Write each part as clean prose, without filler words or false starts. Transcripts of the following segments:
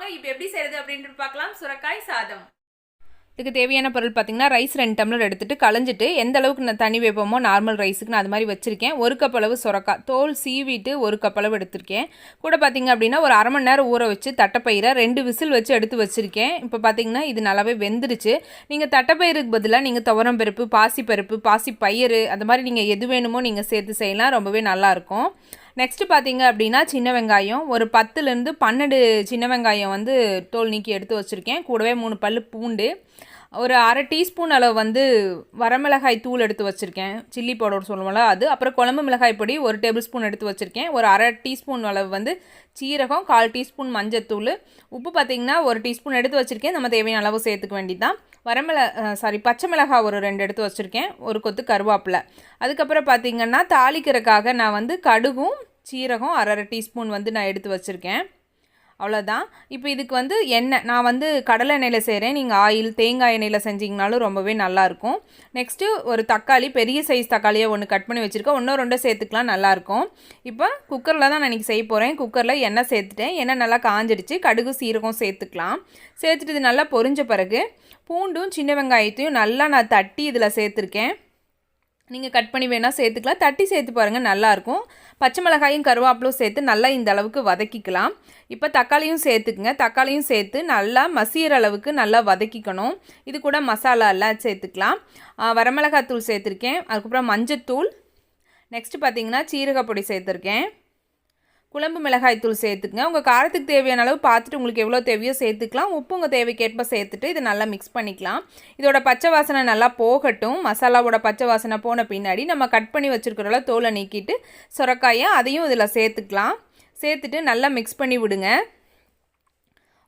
வாங்க இப்போ எப்படி செய்யறது அப்படின்ட்டு பார்க்கலாம். சுரக்காய் சாதம். இதுக்கு தேவையான பொருள் பார்த்தீங்கன்னா, ரைஸ் 2 டம்ளர் எடுத்துட்டு களைஞ்சிட்டு எந்த அளவுக்கு நான் தண்ணி வைப்போமோ நார்மல் ரைஸுக்கு நான் அது மாதிரி வச்சுருக்கேன். 1 கப் அளவு சுரக்காய் தோல் சீவிட்டு 1 கப் அளவு எடுத்திருக்கேன். கூட பார்த்தீங்க அப்படின்னா ஒரு அரை மணி நேரம் ஊற வச்சு தட்டைப்பயிரை 2 விசில் வச்சு எடுத்து வச்சுருக்கேன். இப்போ பார்த்தீங்கன்னா இது நல்லாவே வெந்துருச்சு. நீங்கள் தட்டைப்பயிருக்கு பதிலாக நீங்கள் துவரம் பருப்பு, பாசிப்பருப்பு, பாசிப்பயிறு அந்த மாதிரி நீங்கள் எது வேணுமோ நீங்கள் சேர்த்து செய்யலாம். ரொம்பவே நல்லாயிருக்கும். நெக்ஸ்ட்டு பார்த்தீங்க அப்படின்னா சின்ன வெங்காயம் ஒரு 10லேருந்து 12 சின்ன வெங்காயம் வந்து தோல் நீக்கி எடுத்து வச்சுருக்கேன். கூடவே 3 பல் பூண்டு, ஒரு அரை டீஸ்பூன் அளவு வந்து வரமிளகாய் தூள் எடுத்து வச்சுருக்கேன். சில்லி பவுடர் சொல்லுவோம்ல அது. அப்புறம் குழம்பு மிளகாய் பொடி 1 டேபிள் ஸ்பூன் எடுத்து வச்சுருக்கேன். ஒரு அரை டீஸ்பூன் அளவு வந்து சீரகம், 1/4 டீஸ்பூன் மஞ்சத்தூள், உப்பு பார்த்திங்கன்னா 1 டீஸ்பூன் எடுத்து வச்சுருக்கேன். நம்ம தேவையான அளவு சேர்த்துக்க வேண்டியதான். பச்சை மிளகாய் ஒரு 2 எடுத்து வச்சுருக்கேன். ஒரு கொத்து கருவேப்பிலை. அதுக்கப்புறம் பார்த்திங்கன்னா தாளிக்கிறதுக்காக நான் வந்து கடுகும் சீரகம் அரை டீஸ்பூன் வந்து நான் எடுத்து வச்சுருக்கேன். அவ்வளோதான். இப்போ இதுக்கு வந்து எண்ணெய் நான் வந்து கடலை எண்ணெயில் செய்கிறேன். நீங்கள் ஆயில் தேங்காய் எண்ணெயில் செஞ்சிங்கனாலும் ரொம்பவே நல்லாயிருக்கும். நெக்ஸ்ட்டு ஒரு தக்காளி பெரிய சைஸ் தக்காளியை 1 கட் பண்ணி வச்சுருக்கேன். 1-2 சேர்த்துக்கலாம், நல்லாயிருக்கும். இப்போ குக்கரில் தான் நான் இன்றைக்கி செய்ய போகிறேன். குக்கரில் எண்ணெய் சேர்த்துட்டேன். எண்ணெய் நல்லா காஞ்சிடுச்சு. கடுகு சீரகம் சேர்த்துக்கலாம். சேர்த்துட்டு இது நல்லா பொரிஞ்ச பிறகு பூண்டும் சின்ன வெங்காயத்தையும் நல்லா நான் தட்டி இதில் சேர்த்துருக்கேன். நீங்கள் கட் பண்ணி வேணால் சேர்த்துக்கலாம். தட்டி சேர்த்து பாருங்கள், நல்லாயிருக்கும். பச்சை மிளகாயும் கருவேப்பிலும் சேர்த்து நல்லா இந்த அளவுக்கு வதக்கிக்கலாம். இப்போ தக்காளியும் சேர்த்துக்குங்க. தக்காளியும் சேர்த்து நல்லா மசிகிற அளவுக்கு நல்லா வதக்கிக்கணும். இது கூட மசாலா எல்லாம் சேர்த்துக்கலாம். வரமிளகாத்தூள் சேர்த்துருக்கேன். அதுக்கப்புறம் மஞ்சத்தூள், நெக்ஸ்ட்டு பார்த்திங்கன்னா சீரகப்பொடி சேர்த்துருக்கேன். குழம்பு மிளகாய் தூள் சேர்த்துக்குங்க. உங்கள் காரத்துக்கு தேவையான அளவு பார்த்துட்டு உங்களுக்கு எவ்வளோ தேவையோ சேர்த்துக்கலாம். உப்பு உங்கள் தேவைக்கேற்ப சேர்த்துட்டு இதை நல்லா மிக்ஸ் பண்ணிக்கலாம். இதோட பச்சை வாசனை நல்லா போகட்டும். மசாலாவோட பச்சை வாசனை போன பின்னாடி நம்ம கட் பண்ணி வச்சுருக்கிறோம்ல தோலை நீக்கிட்டு சுரக்காயை அதையும் இதில் சேர்த்துக்கலாம். சேர்த்துட்டு நல்லா மிக்ஸ் பண்ணி விடுங்க.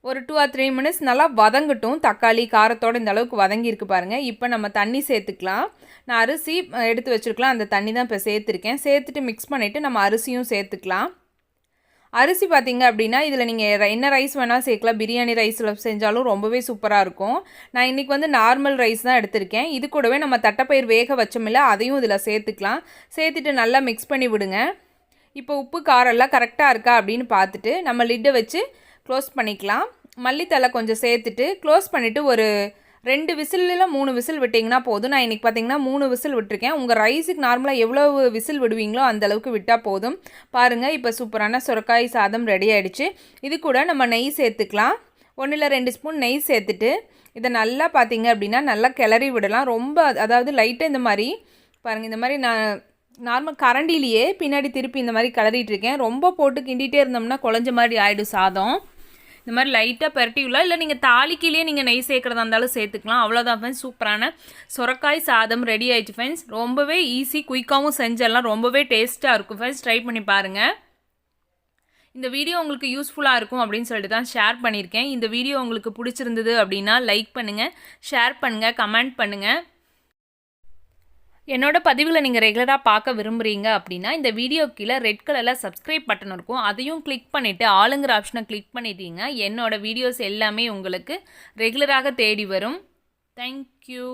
ஒரு 2 or 3 மினிட்ஸ் நல்லா வதங்கட்டும். தக்காளி காரத்தோடு இந்த அளவுக்கு வதங்கியிருக்கு பாருங்கள். இப்போ நம்ம தண்ணி சேர்த்துக்கலாம். நான் அரிசி எடுத்து வச்சுருக்கலாம், அந்த தண்ணி தான் இப்போ சேர்த்துருக்கேன். சேர்த்துட்டு மிக்ஸ் பண்ணிவிட்டு நம்ம அரிசியும் சேர்த்துக்கலாம். அரிசி பார்த்திங்க அப்படின்னா இதில் நீங்கள் என்ன ரைஸ் வேணால் சேர்க்கலாம். பிரியாணி ரைஸில் செஞ்சாலும் ரொம்பவே சூப்பராக இருக்கும். நான் இன்றைக்கி வந்து நார்மல் ரைஸ் தான் எடுத்திருக்கேன். இது கூடவே நம்ம தட்டைப்பயிர் வேக வச்சோமில்ல அதையும் இதில் சேர்த்துக்கலாம். சேர்த்துட்டு நல்லா மிக்ஸ் பண்ணி விடுங்க. இப்போ உப்பு காரெல்லாம் கரெக்டாக இருக்கா அப்படின்னு பார்த்துட்டு நம்ம லிட்டை வச்சு க்ளோஸ் பண்ணிக்கலாம். மல்லித்தலை கொஞ்சம் சேர்த்துட்டு க்ளோஸ் பண்ணிவிட்டு ஒரு 2 விசில் 3 விசில் விட்டிங்கன்னா போதும். நான் இன்றைக்கி பார்த்திங்கன்னா 3 விசில் விட்டுருக்கேன். உங்கள் ரைஸுக்கு நார்மலாக எவ்வளோ விசில் விடுவீங்களோ அந்தளவுக்கு விட்டால் போதும். பாருங்கள், இப்போ சூப்பரான சுரக்காய் சாதம் ரெடி ஆகிடுச்சு. இது கூட நம்ம நெய் சேர்த்துக்கலாம். 1 இல்லை 2 ஸ்பூன் நெய் சேர்த்துட்டு இதை நல்லா பார்த்திங்க அப்படின்னா நல்லா கிளறி விடலாம். ரொம்ப அதாவது லைட்டாக இந்த மாதிரி பாருங்கள், இந்த மாதிரி நான் நார்மல் கரண்டிலேயே பின்னாடி திருப்பி இந்த மாதிரி கிளறிட்டுருக்கேன். ரொம்ப போட்டு கிண்டிகிட்டே இருந்தோம்னா குழஞ்ச மாதிரி ஆகிடும் சாதம். இந்த மாதிரி லைட்டாக பரட்டிவிடலாம். இல்லை நீங்கள் தாளிக்கிலேயே நீங்கள் நெய் சேர்க்குறதா இருந்தாலும் சேர்த்துக்கலாம். அவ்வளோதான் ஃப்ரெண்ட்ஸ், சூப்பரான சுரக்காய் சாதம் ரெடி ஆகிடுச்சு ஃப்ரெண்ட்ஸ். ரொம்பவே ஈஸி, குயிக்காகவும் செஞ்சிடலாம். ரொம்பவே டேஸ்ட்டாக இருக்கும் ஃப்ரெண்ட்ஸ். ட்ரை பண்ணி பாருங்கள். இந்த வீடியோ உங்களுக்கு யூஸ்ஃபுல்லாக இருக்கும் அப்படின்னு சொல்லிட்டு தான் ஷேர் பண்ணியிருக்கேன். இந்த வீடியோ உங்களுக்கு பிடிச்சிருந்தது அப்படின்னா லைக் பண்ணுங்கள், ஷேர் பண்ணுங்கள், கமெண்ட் பண்ணுங்கள். என்னோட பதிவில் நீங்கள் ரெகுலராக பார்க்க விரும்புகிறீங்க அப்படின்னா இந்த வீடியோ கீழே ரெட் கலரில் சப்ஸ்கிரைப் பட்டன் இருக்கும். அதையும் கிளிக் பண்ணிவிட்டு ஆளுங்கிற ஆப்ஷனை கிளிக் பண்ணிட்டீங்க. என்னோடய வீடியோஸ் எல்லாமே உங்களுக்கு ரெகுலராக தேடி வரும். தேங்க்யூ.